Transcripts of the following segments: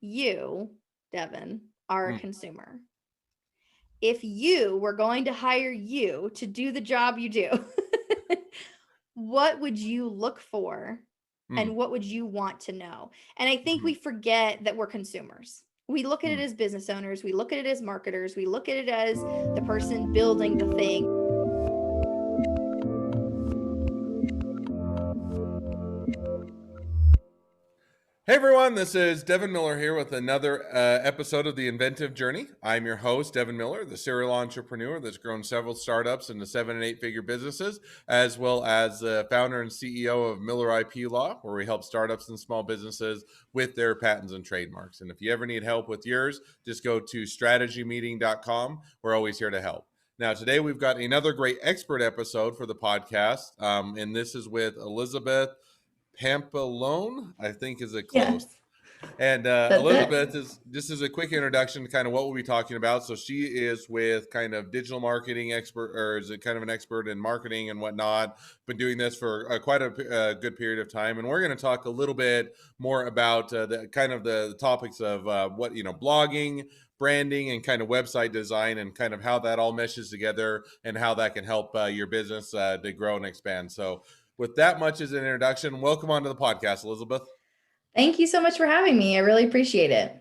you, Devin, are a Mm, consumer. If you were going to hire you to do the job you do, what would you look for mm, and what would you want to know? And I think we mhm, forget that we're consumers. We look at it mm. as business owners, we look at it as marketers, we look at it as the person building the thing. Hey everyone, this is Devin Miller here with another episode of The Inventive Journey. I'm your host, Devin Miller, the serial entrepreneur that's grown several startups into 7 and 8 figure businesses, as well as the founder and CEO of Miller IP Law, where we help startups and small businesses with their patents and trademarks. And if you ever need help with yours, just go to strategymeeting.com. We're always here to help. Now, today we've got another great expert episode for the podcast, and this is with Elizabeth Pampalone, I think is it close. Yes, And that's it. Elizabeth is this is a quick introduction to kind of what we'll be talking about. So she is with kind of digital marketing expert, or is it kind of an expert in marketing and whatnot? Been doing this for quite a good period of time, and we're going to talk a little bit more about the kind of the topics of what blogging, branding, and kind of website design, and kind of how that all meshes together, and how that can help your business to grow and expand. So with that much as an introduction, welcome onto the podcast, Elizabeth. Thank you so much for having me. I really appreciate it.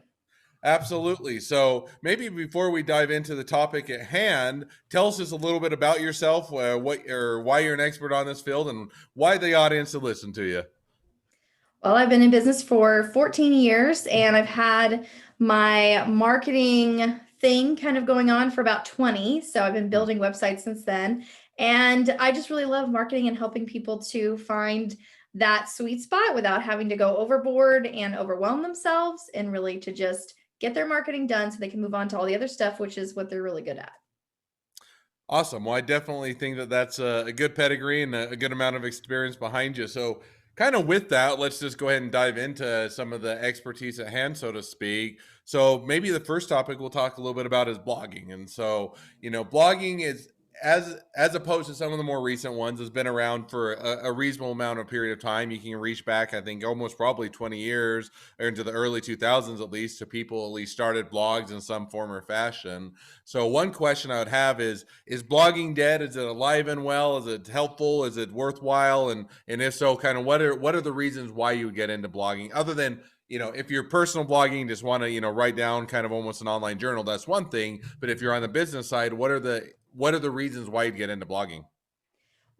Absolutely. So maybe before we dive into the topic at hand, tell us just a little bit about yourself, what or why you're an expert on this field, and why the audience should listen to you. Well, I've been in business for 14 years and I've had my marketing thing kind of going on for about 20. So I've been Hmm. building websites since then. And I just really love marketing and helping people to find that sweet spot without having to go overboard and overwhelm themselves, and really to just get their marketing done so they can move on to all the other stuff, which is what they're really good at. Awesome. Well, I definitely think that that's a good pedigree and a good amount of experience behind you. So, kind of with that, let's just go ahead and dive into some of the expertise at hand, so to speak. So, maybe the first topic we'll talk a little bit about is blogging. And so, blogging is as opposed to some of the more recent ones, has been around for a reasonable amount of period of time. You can reach back, I think, almost probably 20 years or into the early 2000s at least, to people at least started blogs in some form or fashion. So, one question I would have is blogging dead? Is it alive and well? Is it helpful? Is it worthwhile? And if so, kind of what are the reasons why you would get into blogging, other than if you're personal blogging, just want to write down kind of almost an online journal, that's one thing. But if you're on the business side, what are the reasons why you'd get into blogging?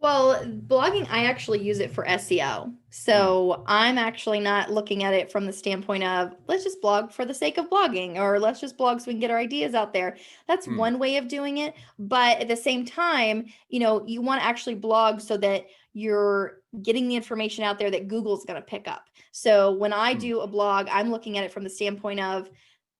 Well, blogging, I actually use it for SEO. Mm, So I'm actually not looking at it from the standpoint of let's just blog for the sake of blogging, or let's just blog so we can get our ideas out there. That's mm, one way of doing it. But at the same time, you want to actually blog so that you're getting the information out there that Google's going to pick up. So when I mm, do a blog, I'm looking at it from the standpoint of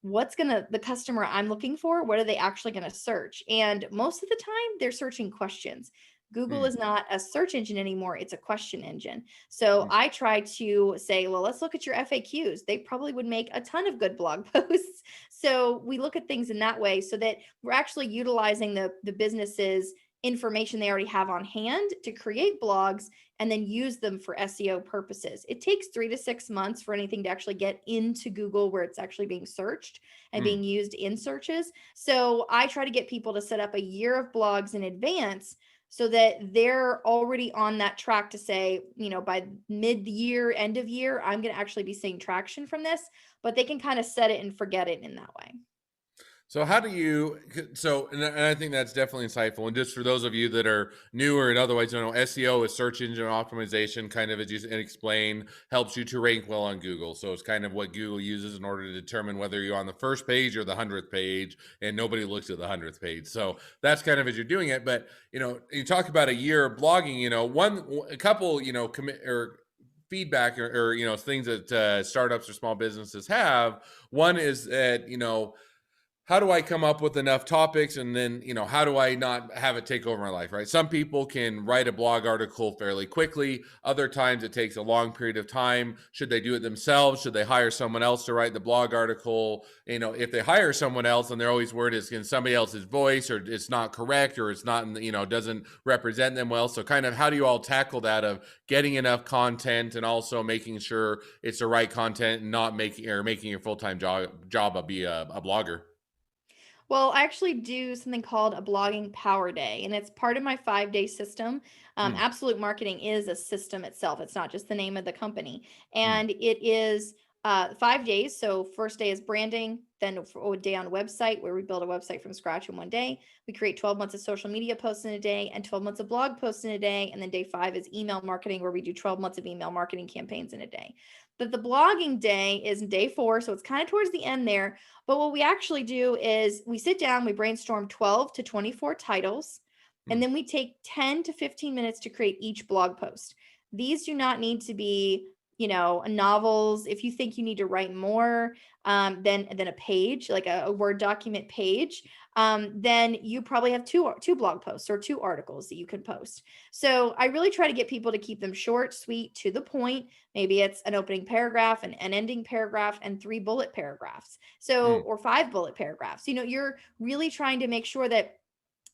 the customer I'm looking for, what are they actually going to search? And most of the time, they're searching questions. Google mm, is not a search engine anymore, it's a question engine. So mm, I try to say, well, let's look at your FAQs. They probably would make a ton of good blog posts. So we look at things in that way so that we're actually utilizing the business's information they already have on hand to create blogs and then use them for SEO purposes. It takes 3 to 6 months for anything to actually get into Google where it's actually being searched and mm. being used in searches. So I try to get people to set up a year of blogs in advance so that they're already on that track to say, by mid year, end of year, I'm going to actually be seeing traction from this, but they can kind of set it and forget it in that way. So how do you? So, and I think that's definitely insightful. And just for those of you that are newer and otherwise don't know, SEO is search engine optimization. Kind of, as you explain, helps you to rank well on Google. So it's kind of what Google uses in order to determine whether you're on the first page or the 100th page, and nobody looks at the 100th page. So that's kind of as you're doing it. But you talk about a year of blogging. A couple, commit or feedback or things that startups or small businesses have. One is that how do I come up with enough topics, and then, how do I not have it take over my life, right? Some people can write a blog article fairly quickly. Other times it takes a long period of time. Should they do it themselves? Should they hire someone else to write the blog article? If they hire someone else, and they're always worried it's in somebody else's voice, or it's not correct, or it's not, doesn't represent them well. So kind of how do you all tackle that of getting enough content and also making sure it's the right content and not making your full-time job of be a blogger? Well, I actually do something called a blogging power day, and it's part of my 5-day system. Mm, Absolute Marketing is a system itself. It's not just the name of the company. mm, And it is 5 days. So, first day is branding, then a day on website where we build a website from scratch in one day. We create 12 months of social media posts in a day and 12 months of blog posts in a day. And then day 5 is email marketing, where we do 12 months of email marketing campaigns in a day. But the blogging day is day 4. So, it's kind of towards the end there, but what we actually do is we sit down, we brainstorm 12 to 24 titles, and mm, then we take 10 to 15 minutes to create each blog post. These do not need to be, novels. If you think you need to write more than a page, like a Word document page, then you probably have two blog posts or two articles that you can post. So I really try to get people to keep them short, sweet, to the point. Maybe it's an opening paragraph, an ending paragraph, and 3 bullet paragraphs. So, mm, or 5 bullet paragraphs. You're really trying to make sure that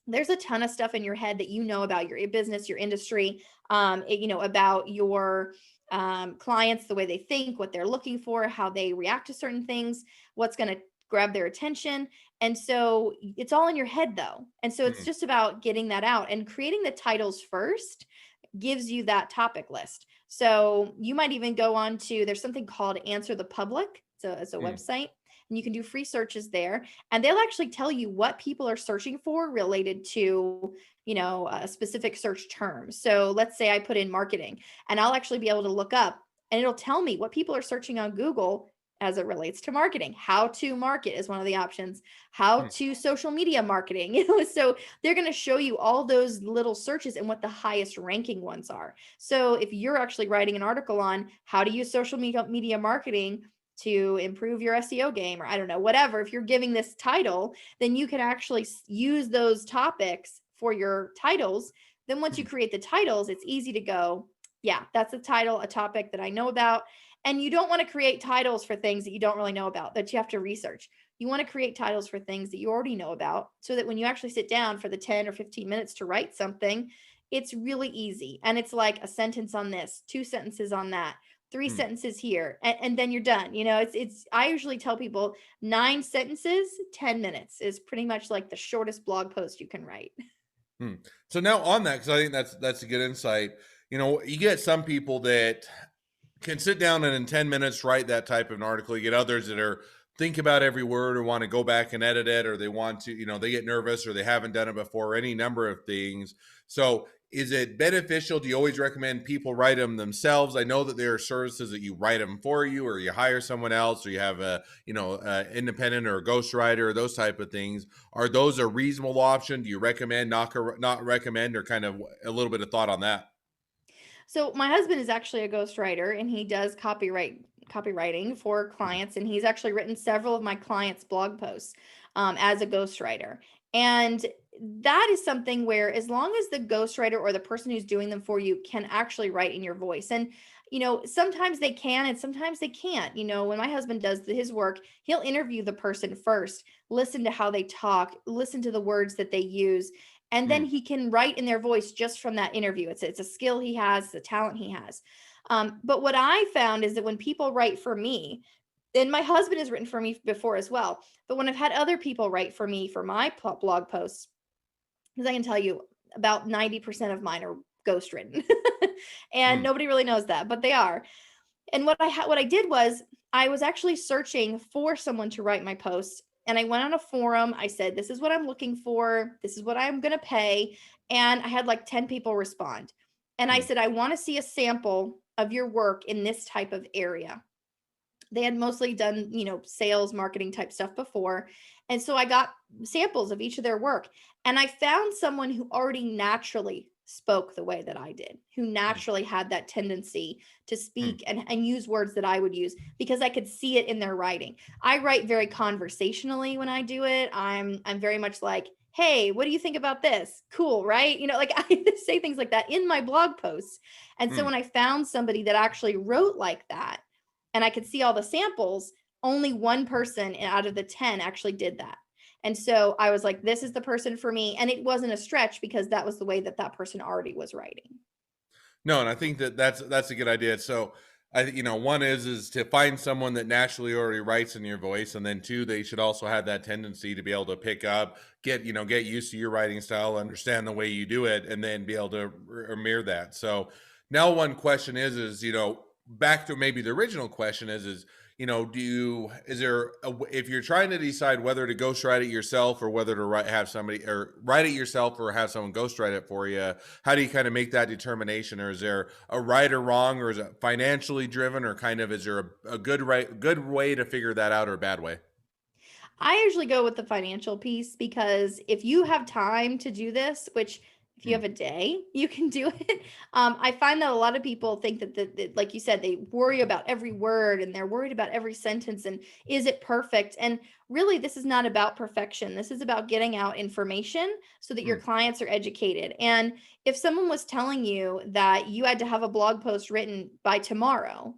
there's a ton of stuff in your head that about your business, your industry, about your clients, the way they think, what they're looking for, how they react to certain things, what's going to grab their attention. And so it's all in your head though. And so it's mm, just about getting that out and creating the titles first gives you that topic list. So you might even go on to, there's something called Answer the Public. So it's a mm, website, and you can do free searches there, and they'll actually tell you what people are searching for related to, a specific search term. So let's say I put in marketing, and I'll actually be able to look up, and it'll tell me what people are searching on Google as it relates to marketing. How to market is one of the options. How mm, to social media marketing. So they're going to show you all those little searches and what the highest ranking ones are. So if you're actually writing an article on how to use social media marketing to improve your SEO game, or I don't know, whatever, if you're giving this title, then you can actually use those topics for your titles. Then once you mm, create the titles, it's easy to go, yeah, that's a title, a topic that I know about. And you don't want to create titles for things that you don't really know about, that you have to research. You want to create titles for things that you already know about, so that when you actually sit down for the 10 or 15 minutes to write something, it's really easy. And it's like a sentence on this, 2 sentences on that, three mm. sentences here, and then you're done. I usually tell people 9 sentences, 10 minutes is pretty much like the shortest blog post you can write. Hmm. So now on that, because I think that's a good insight. You get some people that can sit down and in 10 minutes write that type of an article. You get others that are think about every word or want to go back and edit it, or they want to, they get nervous or they haven't done it before, any number of things. So is it beneficial? Do you always recommend people write them themselves? I know that there are services that you write them for you, or you hire someone else, or you have a, independent or a ghostwriter, or those type of things. Are those a reasonable option? Do you recommend, not recommend, or kind of a little bit of thought on that? So my husband is actually a ghostwriter, and he does copywriting for Mm, clients, and he's actually written several of my clients' blog posts as a ghostwriter. And that is something where, as long as the ghostwriter or the person who's doing them for you can actually write in your voice, and sometimes they can and sometimes they can't. When my husband does his work, he'll interview the person first, listen to how they talk, listen to the words that they use, and then mm, he can write in their voice just from that interview. It's a skill he has, it's a talent he has. But what I found is that when people write for me, and my husband has written for me before as well, but when I've had other people write for me for my blog posts, because I can tell you about 90% of mine are ghost written, and mm, nobody really knows that, but they are. And what I did was, I was actually searching for someone to write my posts, and I went on a forum. I said, "This is what I'm looking for. This is what I'm going to pay." And I had like 10 people respond. And I mm, said, "I want to see a sample of your work in this type of area." They had mostly done, sales, marketing type stuff before. And so I got samples of each of their work. And I found someone who already naturally spoke the way that I did, who Mm, naturally had that tendency to mm, speak and use words that I would use because I could see it in their writing. I write very conversationally when I do it. I'm very much like, "Hey, what do you think about this? Cool, right?" Like I say things like that in my blog posts. And so mm. when I found somebody that actually wrote like that and I could see all the samples, only one person out of the 10 actually did that. And so I was like, this is the person for me. And it wasn't a stretch because that was the way that that person already was writing. No, and I think that that's a good idea. So, one is to find someone that naturally already writes in your voice, and then two, they should also have that tendency to be able to pick up, get used to your writing style, understand the way you do it, and then be able to mirror that. So, now one question is back to maybe the original question is do you is there if you're trying to decide whether to ghostwrite it yourself or whether to have somebody or write it yourself or have someone ghostwrite it for you, how do you kind of make that determination? Or is there a right or wrong, or is it financially driven, or kind of is there a good way to figure that out or a bad way? I usually go with the financial piece because if you have time to do this, which if you Mm, have a day, you can do it. I find that a lot of people think that, like you said, they worry about every word and they're worried about every sentence and is it perfect? And really, this is not about perfection. This is about getting out information so that your mm, clients are educated. And if someone was telling you that you had to have a blog post written by tomorrow,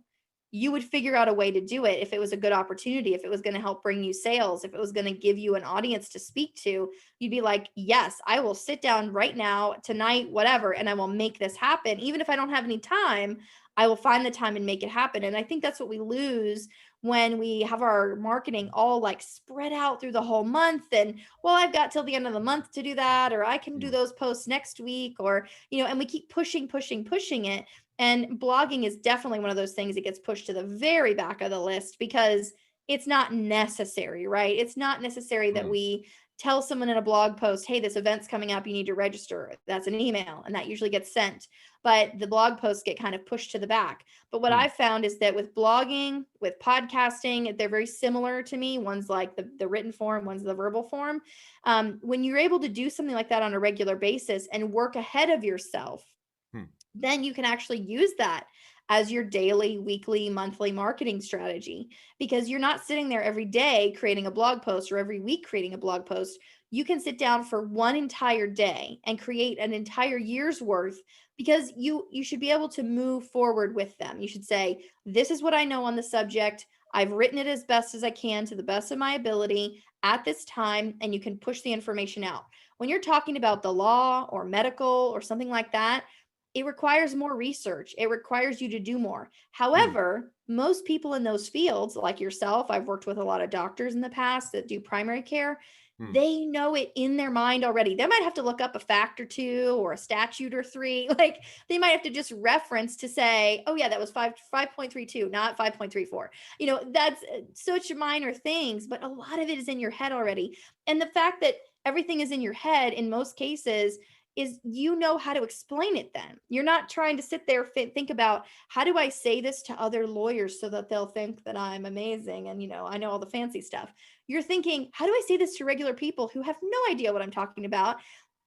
you would figure out a way to do it if it was a good opportunity, if it was going to help bring you sales, if it was going to give you an audience to speak to. You'd be like, yes, I will sit down right now, tonight, whatever, and I will make this happen. Even if I don't have any time, I will find the time and make it happen. And I think that's what we lose when we have our marketing all like spread out through the whole month. And well, I've got till the end of the month to do that, or I can do mm, those posts next week, or, and we keep pushing, pushing, pushing it. And blogging is definitely one of those things that gets pushed to the very back of the list because it's not necessary, right? It's not necessary that mm, we tell someone in a blog post, hey, this event's coming up, you need to register. That's an email, and that usually gets sent. But the blog posts get kind of pushed to the back. But what mm, I've found is that with blogging, with podcasting, they're very similar to me. One's like the written form, one's the verbal form. When you're able to do something like that on a regular basis and work ahead of yourself, mm, then you can actually use that as your daily, weekly, monthly marketing strategy because you're not sitting there every day creating a blog post or every week creating a blog post. You can sit down for one entire day and create an entire year's worth because you should be able to move forward with them. You should say, this is what I know on the subject. I've written it as best as I can to the best of my ability at this time, and you can push the information out. When you're talking about the law or medical or something like that, it requires more research. It requires you to do more. mm, However, most people in those fields, like yourself, I've worked with a lot of doctors in the past that do primary care. mm, They know it in their mind already. They might have to look up a fact or two or a statute or three. Like they might have to just reference to say, oh yeah, that was 5.32, not 5.34. That's such minor things, but a lot of it is in your head already. And the fact that everything is in your head in most cases is how to explain it then. You're not trying to sit there think about how do I say this to other lawyers so that they'll think that I'm amazing and I know all the fancy stuff. You're thinking, how do I say this to regular people who have no idea what I'm talking about?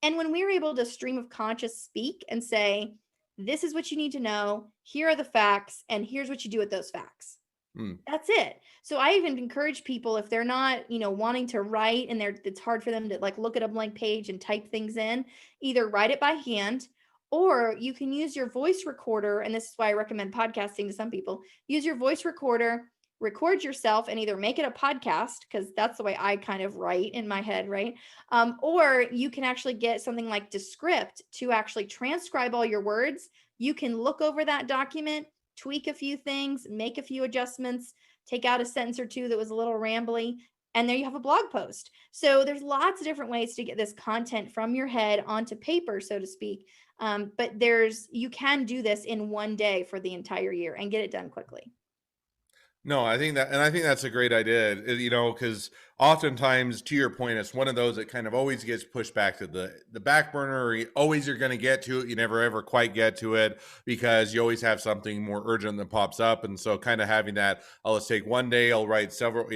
And when we're able to stream of conscious speak and say, this is what you need to know, here are the facts, and here's what you do with those facts. mm. That's it. So I even encourage people if they're not, wanting to write and it's hard for them to like look at a blank page and type things in, either write it by hand or you can use your voice recorder. And this is why I recommend podcasting to some people. Use your voice recorder, record yourself and either make it a podcast because that's the way I kind of write in my head, right? Or you can actually get something like Descript to actually transcribe all your words. You can look over that document, tweak a few things, make a few adjustments, take out a sentence or two that was a little rambly, and there you have a blog post. So there's lots of different ways to get this content from your head onto paper, so to speak. But you can do this in one day for the entire year and get it done quickly. No, I think that's a great idea. Because oftentimes, to your point, it's one of those that kind of always gets pushed back to the back burner. Or always you're going to get to it, you never ever quite get to it because you always have something more urgent that pops up. And so, kind of having that, I'll just take one day, I'll write several.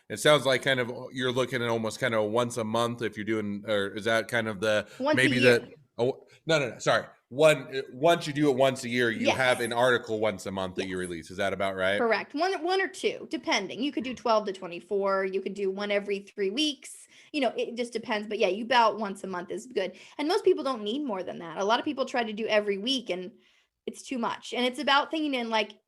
It sounds like kind of you're looking at almost kind of once a month if you're doing, or is that kind of the Once a maybe the year. oh no, sorry. once you do it once a year, you have Yes. an article once a month that you Yes. release. Is that about right? Correct. One or two, depending. You could do 12 to 24. You could do one every 3 weeks. It just depends. But yeah, you about once a month is good. And most people don't need more than that. A lot of people try to do every week and it's too much. And it's about thinking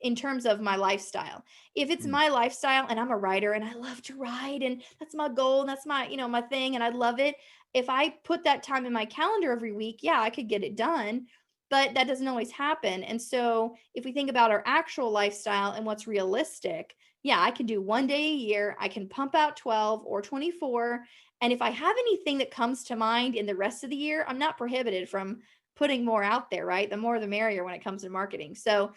in terms of my lifestyle. If it's Mm, my lifestyle and I'm a writer and I love to write and that's my goal and that's my thing and I love it. If I put that time in my calendar every week, yeah, I could get it done. But that doesn't always happen. And so if we think about our actual lifestyle and what's realistic, yeah, I can do 1 day a year. I can pump out 12 or 24. And if I have anything that comes to mind in the rest of the year, I'm not prohibited from putting more out there, right? The more the merrier when it comes to marketing. So,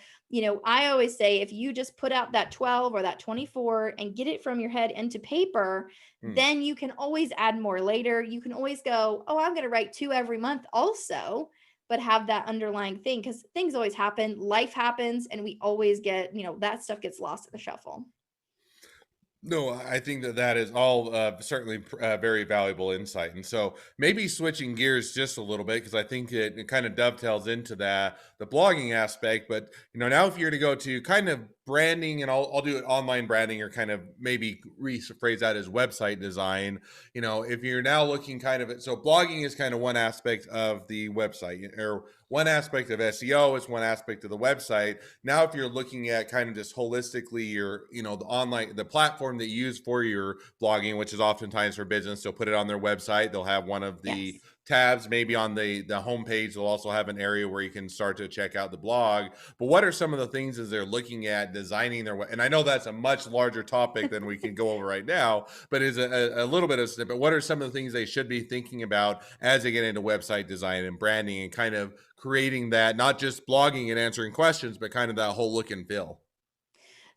I always say if you just put out that 12 or that 24 and get it from your head into paper, mm. then you can always add more later. You can always go, oh, I'm going to write two every month also, but have that underlying thing because things always happen, life happens, and we always get, that stuff gets lost in the shuffle. No, I think that that is all certainly very valuable insight. And so maybe switching gears just a little bit, because I think it kind of dovetails into that, the blogging aspect. But, now if you're to go to kind of branding, and I'll do it online branding, or kind of maybe rephrase that as website design, if you're now looking kind of so blogging is kind of one aspect of the website, or one aspect of SEO, is one aspect of the website. Now, if you're looking at kind of just holistically the platform that you use for your blogging, which is oftentimes for business, they'll put it on their website. They'll have one of the Yes. tabs, maybe on the homepage. They'll also have an area where you can start to check out the blog. But what are some of the things as they're looking at designing their and I know that's a much larger topic than we can go over right now, but is a little bit of snippet. What are some of the things they should be thinking about as they get into website design and branding, and kind of creating that, not just blogging and answering questions, but kind of that whole look and feel?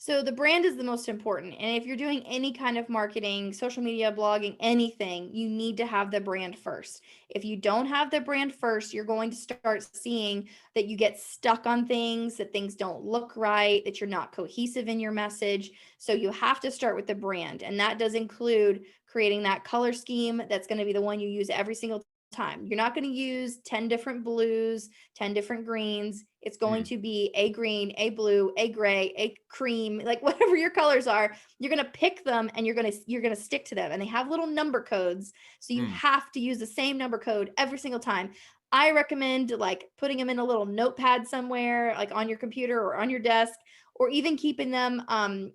So the brand is the most important. And if you're doing any kind of marketing, social media, blogging, anything, you need to have the brand first. If you don't have the brand first, you're going to start seeing that you get stuck on things, that things don't look right, that you're not cohesive in your message. So you have to start with the brand. And that does include creating that color scheme that's going to be the one you use every single time. You're not going to use 10 different blues, 10 different greens. It's going Mm, to be a green, a blue, a gray, a cream, like whatever your colors are, you're going to pick them and you're going to stick to them. And they have little number codes, so you mm, have to use the same number code every single time. I recommend like putting them in a little notepad somewhere, like on your computer or on your desk, or even keeping them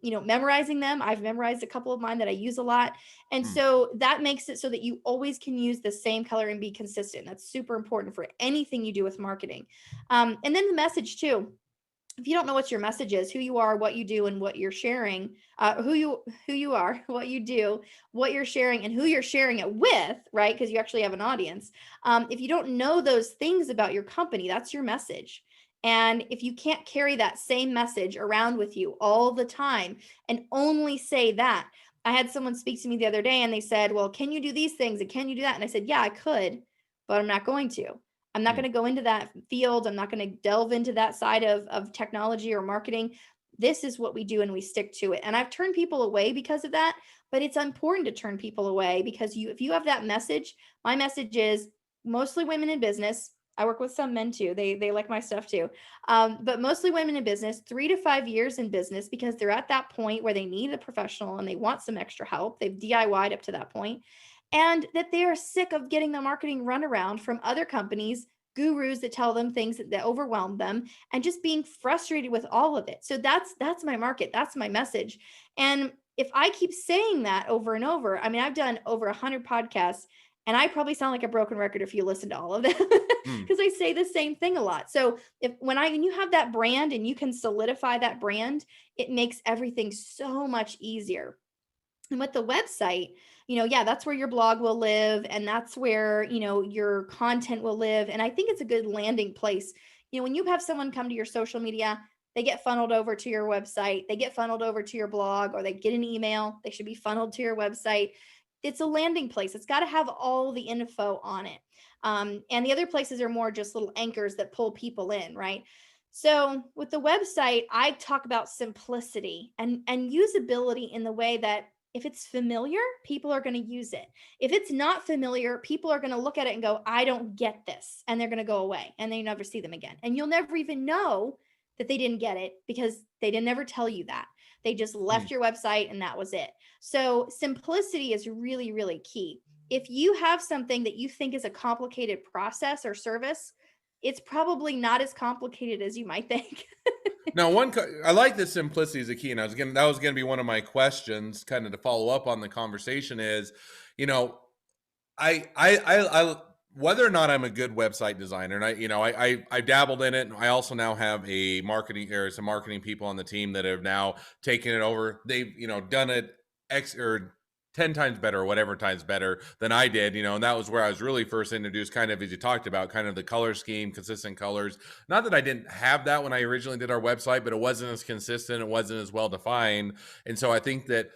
memorizing them. I've memorized a couple of mine that I use a lot, and mm. so that makes it so that you always can use the same color and be consistent. That's super important for anything you do with marketing. And then the message too. If you don't know what your message is, who you are, what you do, and what you're sharing, who you are, what you do, what you're sharing, and who you're sharing it with, right? Because you actually have an audience. If you don't know those things about your company, that's your message. And if you can't carry that same message around with you all the time and only say that, I had someone speak to me the other day and they said, well, can you do these things and can you do that? And I said, yeah, I could, but I'm not going to. I'm not Mm. going to go into that field. I'm not going to delve into that side of technology or marketing. This is what we do and we stick to it. And I've turned people away because of that, but it's important to turn people away because if you have that message, my message is mostly women in business. I work with some men too. They like my stuff too. But mostly women in business, 3 to 5 years in business because they're at that point where they need a professional and they want some extra help. They've DIY'd up to that point, and that they are sick of getting the marketing runaround from other companies, gurus that tell them things that overwhelm them, and just being frustrated with all of it. So that's my market, that's my message. And if I keep saying that over and over, I mean, I've done over 100 podcasts and I probably sound like a broken record if you listen to all of them Mm. because I say the same thing a lot. So when you have that brand and you can solidify that brand, it makes everything so much easier. And with the website, yeah, that's where your blog will live and that's where, your content will live. And I think it's a good landing place. When you have someone come to your social media, they get funneled over to your website, they get funneled over to your blog, or they get an email, they should be funneled to your website. It's a landing place. It's got to have all the info on it. And the other places are more just little anchors that pull people in, right? So with the website, I talk about simplicity and usability in the way that If it's familiar, people are going to use it. If it's not familiar, people are going to look at it and go, I don't get this. And they're going to go away and they never see them again. And you'll never even know that they didn't get it because they didn't ever tell you that. They just Mm. left your website and that was it. So simplicity is really, really key. If you have something that you think is a complicated process or service, it's probably not as complicated as you might think. Now, I like that simplicity is a key, and that was gonna be one of my questions, kind of to follow up on the conversation is, you know, I whether or not I'm a good website designer, and I dabbled in it, and I also now have some marketing people on the team that have now taken it over. They've done it X or 10 times better or whatever times better than I did, and that was where I was really first introduced, kind of as you talked about, kind of the color scheme, consistent colors. Not that I didn't have that when I originally did our website, but it wasn't as consistent, it wasn't as well defined. And so I think that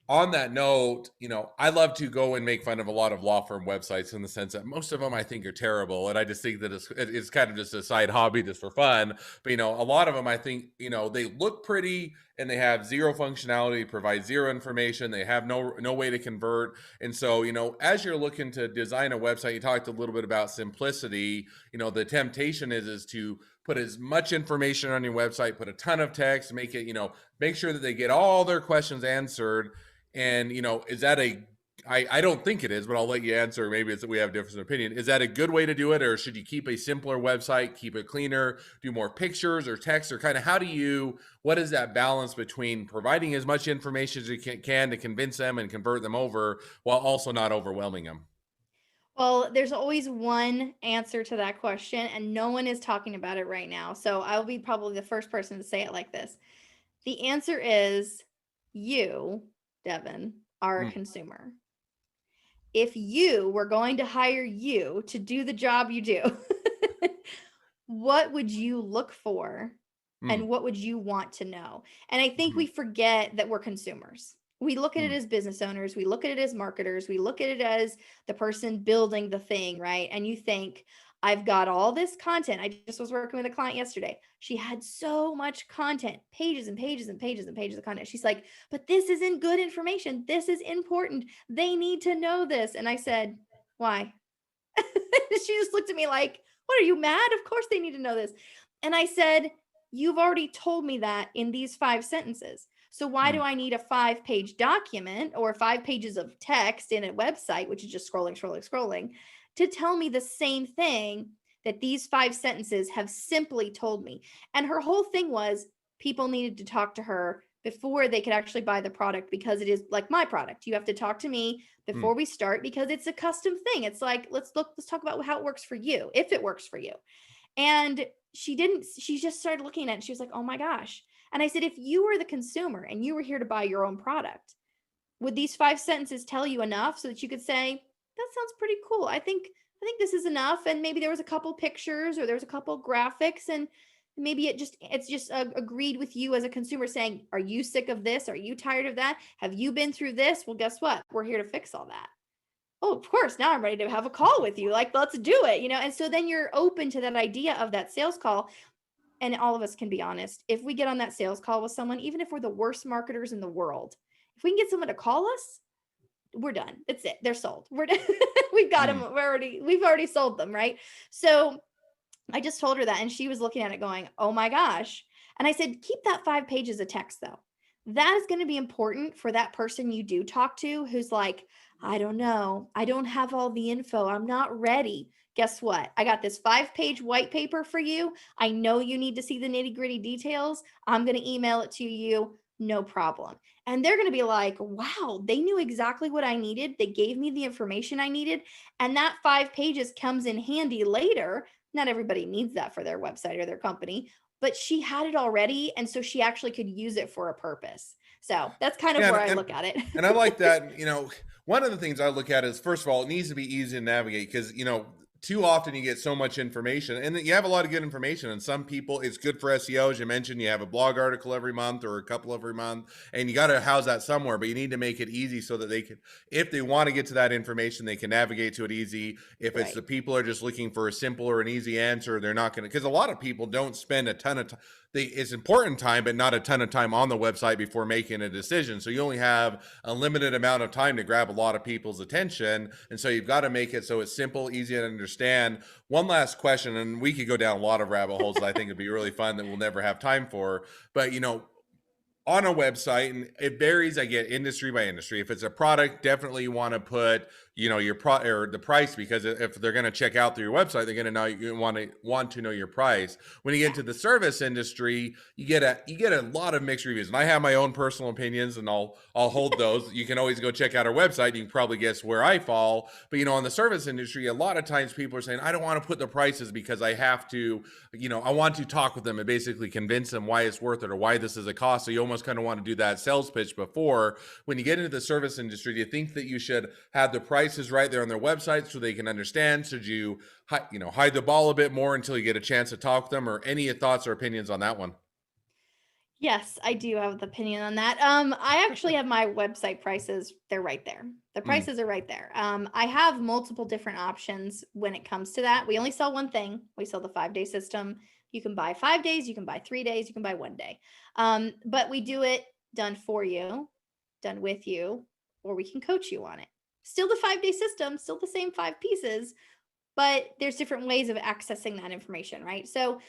on that note, I love to go and make fun of a lot of law firm websites in the sense that most of them I think are terrible. And I just think that it's kind of just a side hobby just for fun. But, a lot of them I think, they look pretty and they have zero functionality, provide zero information. They have no way to convert. And so, as you're looking to design a website, you talked a little bit about simplicity. The temptation is to put as much information on your website, put a ton of text, make it, make sure that they get all their questions answered. And, is that I don't think it is, but I'll let you answer. Maybe it's that we have a different opinion. Is that a good way to do it? Or should you keep a simpler website, keep it cleaner, do more pictures or text, or kind of what is that balance between providing as much information as you can to convince them and convert them over while also not overwhelming them? Well, there's always one answer to that question, and no one is talking about it right now. So I'll be probably the first person to say it like this. The answer is you, Devin, are a Mm, consumer. If you were going to hire you to do the job you do, what would you look for mm, and what would you want to know? And I think mm, we forget that we're consumers. We look at it mm, as business owners, we look at it as marketers, we look at it as the person building the thing, right? And you think, I've got all this content. I just was working with a client yesterday. She had so much content, pages and pages and pages and pages of content. She's like, but this isn't good information. This is important. They need to know this. And I said, why? She just looked at me like, what are you mad? Of course they need to know this. And I said, you've already told me that in these 5 sentences. So why do mm, I need a 5 page document or 5 pages of text in a website, which is just scrolling, scrolling, scrolling, to tell me the same thing that these 5 sentences have simply told me? And her whole thing was people needed to talk to her before they could actually buy the product because it is like my product. You have to talk to me before mm. we start because it's a custom thing. It's like, let's talk about how it works for you, if it works for you. And she just started looking at it. She was like, oh my gosh. And I said, if you were the consumer and you were here to buy your own product, would these 5 sentences tell you enough so that you could say, that sounds pretty cool. I think this is enough. And maybe there was a couple pictures or there was a couple graphics and maybe it's just agreed with you as a consumer saying, are you sick of this? Are you tired of that? Have you been through this? Well, guess what? We're here to fix all that. Oh, of course. Now I'm ready to have a call with you. Like, let's do it. And so then you're open to that idea of that sales call. And all of us can be honest. If we get on that sales call with someone, even if we're the worst marketers in the world, if we can get someone to call us, we're done. That's it. They're sold. We're done. We've got them. Mm. We've already sold them. Right. So I just told her that and she was looking at it going, oh my gosh. And I said, keep that 5 pages of text though. That is going to be important for that person you do talk to who's like, I don't know. I don't have all the info. I'm not ready. Guess what? I got this 5 page white paper for you. I know you need to see the nitty gritty details. I'm going to email it to you. No problem. And they're going to be like, wow, they knew exactly what I needed. They gave me the information I needed. And that 5 pages comes in handy later. Not everybody needs that for their website or their company, but she had it already. And so she actually could use it for a purpose. So that's kind of Yeah, where and I and look at and I like it. that, one of the things I look at is, first of all, it needs to be easy to navigate because, too often you get so much information and you have a lot of good information. And some people, it's good for SEO. As you mentioned, you have a blog article every month or a couple every month, and you got to house that somewhere, but you need to make it easy so that they can, if they want to get to that information, they can navigate to it easy. If it's Right. the people are just looking for a simple or an easy answer, they're not going to, because a lot of people don't spend a ton of time. it's important time, but not a ton of time on the website before making a decision. So you only have a limited amount of time to grab a lot of people's attention. And so you've got to make it so it's simple, easy to understand. One last question, and we could go down a lot of rabbit holes that I think would be really fun that we'll never have time for. But, on a website, and it varies, I get industry by industry. If it's a product, definitely you want to put your or the price, because if they're going to check out through your website, they're going to know, you want to know your price. When you get Yeah. into the service industry, you get a lot of mixed reviews, and I have my own personal opinions, and I'll hold those. You can always go check out our website. You can probably guess where I fall. But in the service industry, a lot of times people are saying, I don't want to put the prices because I have to, I want to talk with them and basically convince them why it's worth it or why this is a cost. So you almost kind of want to do that sales pitch before. When you get into the service industry, do you think that you should have the prices right there on their website so they can understand? Should you, hide the ball a bit more until you get a chance to talk to them? Or any thoughts or opinions on that one? Yes, I do have an opinion on that. I actually have my website prices. They're right there. The Mm, prices are right there. I have multiple different options when it comes to that. We only sell one thing. We sell the 5-day system. You can buy 5 days, you can buy 3 days, you can buy one day. But we do it done for you, done with you, or we can coach you on it. Still the 5-day system, still the same 5 pieces, but there's different ways of accessing that information, right? So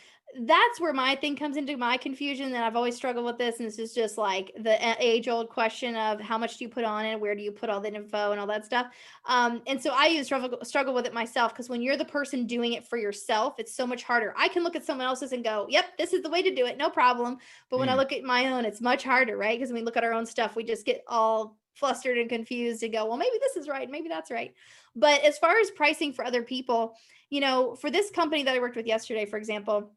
that's where my thing comes into my confusion, that I've always struggled with this. And this is just like the age old question of how much do you put on it? Where do you put all the info and all that stuff? And so I use struggle with it myself, because when you're the person doing it for yourself, it's so much harder. I can look at someone else's and go, yep, this is the way to do it. No problem. But when I mm. look at my own, it's much harder, right? Because when we look at our own stuff, we just get all flustered and confused and go, well, maybe this is right. Maybe that's right. But as far as pricing for other people, for this company that I worked with yesterday, for example,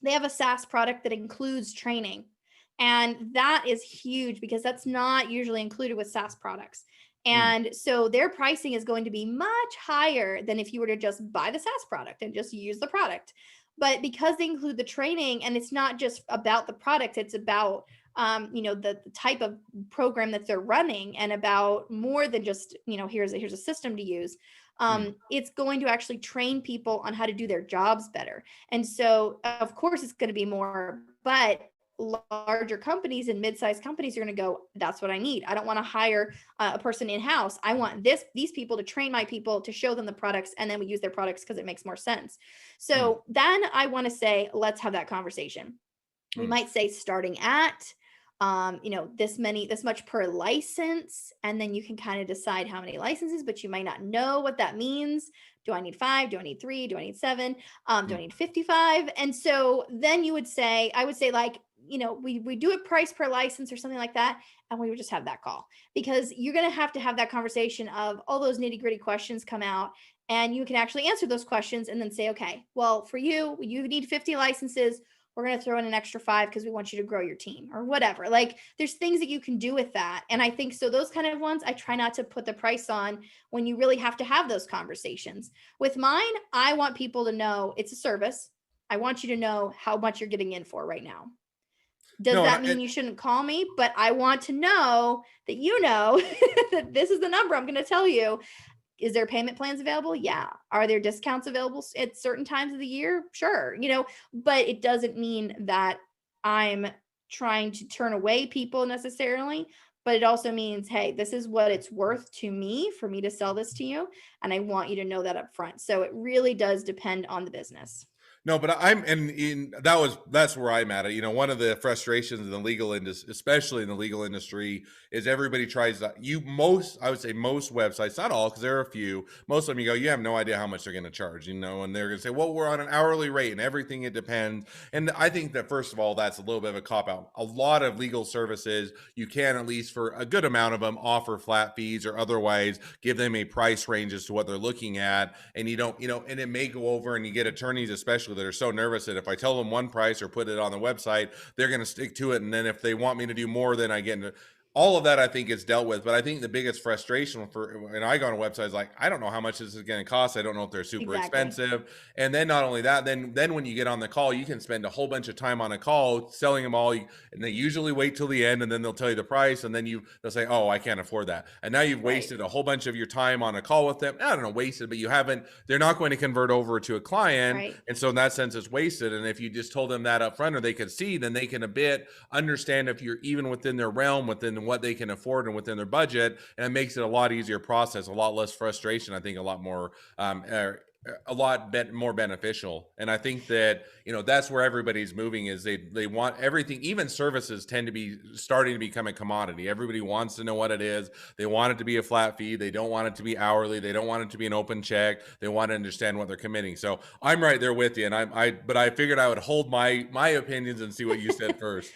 they have a SaaS product that includes training. And that is huge because that's not usually included with SaaS products. Mm, And so their pricing is going to be much higher than if you were to just buy the SaaS product and just use the product. But because they include the training, and it's not just about the product, it's about the type of program that they're running, and about more than just, here's a system to use. mm. It's going to actually train people on how to do their jobs better. And so, of course, it's going to be more, but larger companies and mid-sized companies are going to go, that's what I need. I don't want to hire a person in-house. I want these people to train my people, to show them the products, and then we use their products because it makes more sense. Mm, So then I want to say, let's have that conversation. We mm, might say starting at this much per license, and then you can kind of decide how many licenses, but you might not know what that means. Do I need 5? Do I need 3? Do I need 7? Do I mm. need 55? And so then I would say, like, we do it price per license or something like that, and we would just have that call, because you're going to have that conversation of all those nitty gritty questions come out, and you can actually answer those questions and then say, okay, well, for you need 50 licenses. We're going to throw in an extra 5 because we want you to grow your team, or whatever. Like, there's things that you can do with that. And I think so, those kind of ones, I try not to put the price on when you really have to have those conversations. With mine, I want people to know it's a service. I want you to know how much you're getting in for right now. Does No, that mean you shouldn't call me? But I want to know that that this is the number I'm going to tell you. Is there payment plans available? Yeah. Are there discounts available at certain times of the year? Sure. But it doesn't mean that I'm trying to turn away people necessarily. But it also means, hey, this is what it's worth to me for me to sell this to you. And I want you to know that up front. So it really does depend on the business. No, but I'm and in that's where I'm at. One of the frustrations in the legal industry, especially in the legal industry, is everybody tries to I would say most websites, not all, because there are a few. Most of them, you go, you have no idea how much they're going to charge, and they're going to say, well, we're on an hourly rate and everything. It depends. And I think that, first of all, that's a little bit of a cop out. A lot of legal services, you can, at least for a good amount of them, offer flat fees or otherwise give them a price range as to what they're looking at. And you don't, and it may go over, and you get attorneys, especially, that are so nervous that if I tell them one price or put it on the website, they're going to stick to it. And then if they want me to do more, then I get into all of that I think is dealt with. But I think the biggest frustration for when I go on a website is like, I don't know how much this is going to cost. I don't know if they're super Exactly. expensive. And then not only that, then when you get on the call, you can spend a whole bunch of time on a call selling them all, and they usually wait till the end, and then they'll tell you the price, and then they'll say, oh, I can't afford that. And now you've Right. wasted a whole bunch of your time on a call with them. I don't know, wasted, but you haven't. They're not going to convert over to a client, Right. and so in that sense, it's wasted. And if you just told them that up front, or they could see, then they can a bit understand if you're even within their realm, within what they can afford and within their budget, and it makes it a lot easier process, a lot less frustration. I think a lot more a lot more beneficial. And I think that that's where everybody's moving, is they want everything. Even services tend to be starting to become a commodity. Everybody wants to know what it is. They want it to be a flat fee. They don't want it to be hourly. They don't want it to be an open check. They want to understand what they're committing. So I'm right there with you. And but I figured I would hold my opinions and see what you said first.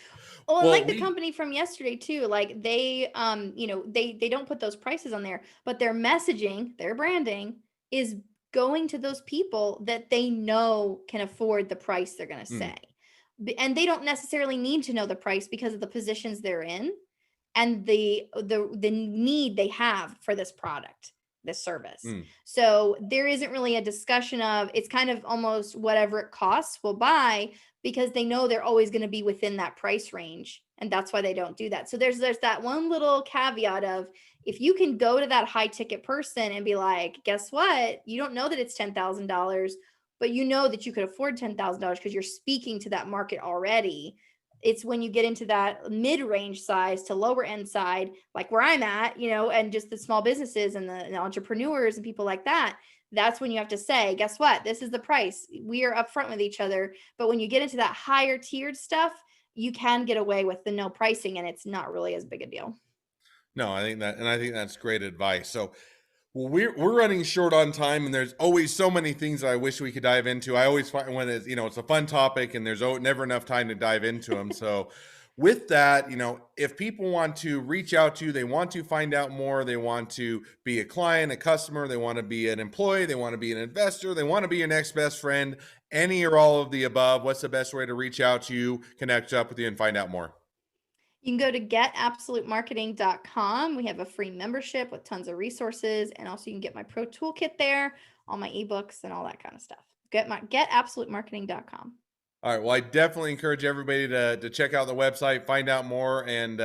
Well, and Well, like the we company from yesterday too, like they they don't put those prices on there, but their messaging, their branding is going to those people that they know can afford the price they're going to mm, say. And they don't necessarily need to know the price because of the positions they're in and the need they have for this product, this service. mm. So there isn't really a discussion of, it's kind of almost whatever it costs we'll buy, because they know they're always going to be within that price range, and that's why they don't do that. So there's that one little caveat of, if you can go to that high ticket person and be like, guess what, you don't know that it's $10,000, but you know that you could afford $10,000 because you're speaking to that market already. It's when you get into that mid-range size to lower end side, like where I'm at, and just the small businesses and the entrepreneurs and people like that, that's when you have to say, guess what? This is the price. We are upfront with each other. But when you get into that higher tiered stuff, you can get away with the no pricing, and it's not really as big a deal. No, I think that's great advice. So, well, we're running short on time, and there's always so many things that I wish we could dive into. I always find when it's a fun topic, and there's never enough time to dive into them. So, with that, if people want to reach out to you, they want to find out more, they want to be a client, a customer, they want to be an employee, they want to be an investor, they want to be your next best friend, any or all of the above. What's the best way to reach out to you, connect up with you, and find out more? You can go to getabsolutemarketing.com. We have a free membership with tons of resources. And also, you can get my pro toolkit there, all my ebooks, and all that kind of stuff. Getabsolutemarketing.com. All right. Well, I definitely encourage everybody to check out the website, find out more, and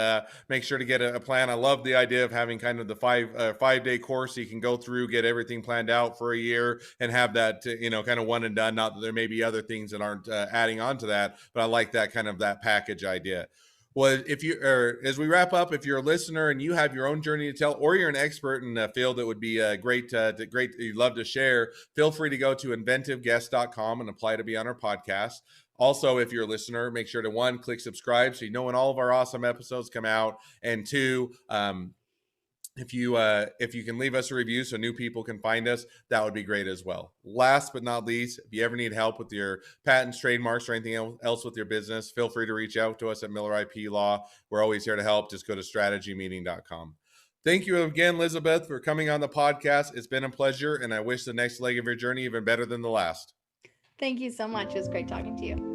make sure to get a plan. I love the idea of having kind of the 5 day course so you can go through, get everything planned out for a year, and have that kind of one and done. Not that there may be other things that aren't adding on to that, but I like that kind of that package idea. Well, if you or as we wrap up, if you're a listener and you have your own journey to tell, or you're an expert in a field that would be great, you'd love to share, feel free to go to inventiveguest.com and apply to be on our podcast. Also, if you're a listener, make sure to one, click subscribe so you know when all of our awesome episodes come out, and two, if you can leave us a review so new people can find us, that would be great as well. Last but not least, if you ever need help with your patents, trademarks, or anything else with your business, feel free to reach out to us at Miller IP Law. We're always here to help. Just go to strategymeeting.com. Thank you again, Elizabeth, for coming on the podcast. It's been a pleasure, and I wish the next leg of your journey even better than the last. Thank you so much. It was great talking to you.